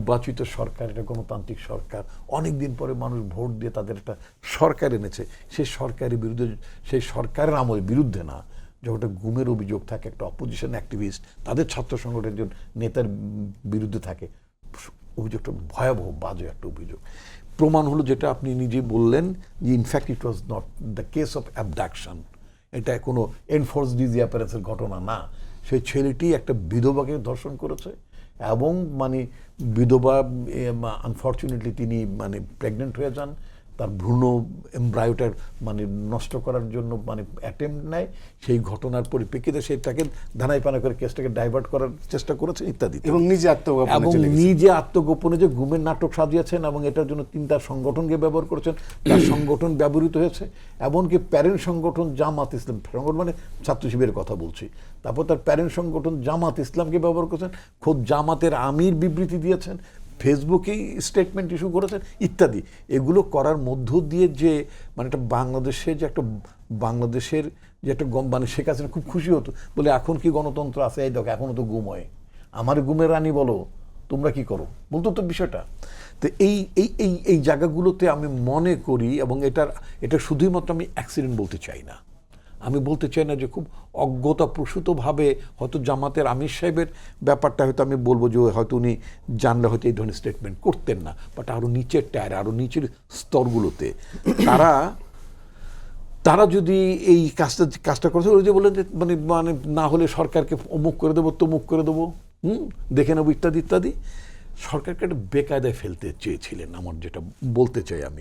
নির্বাচিত সরকার, এটা গণতান্ত্রিক সরকার, অনেক দিন পরে মানুষ ভোট দিয়ে তাদের একটা সরকার এনেছে, সেই সরকারের বিরুদ্ধে, সেই সরকারের আমলের বিরুদ্ধে না, যখন একটা গুমের অভিযোগ থাকে, একটা অপোজিশন অ্যাক্টিভিস্ট তাদের ছাত্র সংগঠনের একজন নেতার বিরুদ্ধে থাকে, অভিযোগটা ভয়াবহ বাজে একটা অভিযোগ। প্রমাণ হলো যেটা আপনি নিজে বললেন যে in fact it was not the case of abduction, এটা কোনো এনফোর্স ডিসঅ্যাপিয়ারেন্সের ঘটনা না। সেই ছেলেটি একটা বিধবাকে ধর্ষণ করেছে এবং মানে বিধবা আনফর্চুনেটলি তিনি মানে প্রেগনেন্ট হয়ে যান, তার ভ্রূণ এমব্রায়োটার মানে নষ্ট করার জন্য মানে অ্যাটেম্প্ট নেয়, সেই ঘটনার পরিপ্রেক্ষিতে সেটাকে ধানাই পানা করে কেসটাকে ডাইভার্ট করার চেষ্টা করেছেন ইত্যাদি, এবং নিজে আত্মগোপনে যে গুমের নাটক সাজিয়েছেন এবং এটার জন্য তিনি তার সংগঠনকে ব্যবহার করেছেন, তার সংগঠন ব্যবহৃত হয়েছে, এমনকি প্যারেন্ট সংগঠন জামাত ইসলাম, সংগঠন মানে ছাত্র শিবিরের কথা বলছি, তারপর তার প্যারেন্ট সংগঠন জামাত ইসলামকে ব্যবহার করেছেন, খোদ জামাতের আমির বিবৃতি দিয়েছেন, ফেসবুকেই স্টেটমেন্ট ইস্যু করেছেন ইত্যাদি। এগুলো করার মধ্য দিয়ে যে মানে একটা বাংলাদেশের যে একটা বাংলাদেশের যে একটা মানে শেখ হাসিনা খুব খুশি হতো, বলে এখন কি গণতন্ত্র আছে, এই দেখো এখনও তো গুম হয়, আমার গুমের রানী বলো তোমরা কি করো, বলতো তো বিষয়টা। তো এই এই এই এই জায়গাগুলোতে আমি মনে করি, এবং এটা শুধুমাত্র আমি অ্যাক্সিডেন্ট বলতে চাই না, আমি বলতে চাই না যে খুব অজ্ঞতাপ্রসূতভাবে হয়তো জামাতের আমির সাহেবের ব্যাপারটা হয়তো আমি বলবো যে হয়তো উনি জানলে হয়তো এই ধরনের স্টেটমেন্ট করতেন না, বাট আরও নিচের টায়ারে, আরও নিচের স্তরগুলোতে তারা যদি এই কাজটা করেছে, ওই যে বললেন যে মানে মানে না হলে সরকারকে অমুক করে দেবো তমুক করে দেবো, দেখে নেবো ইত্যাদি ইত্যাদি, সরকারকে একটা বেকায়দায় ফেলতে চেয়েছিলেন, আমার যেটা বলতে চাই আমি।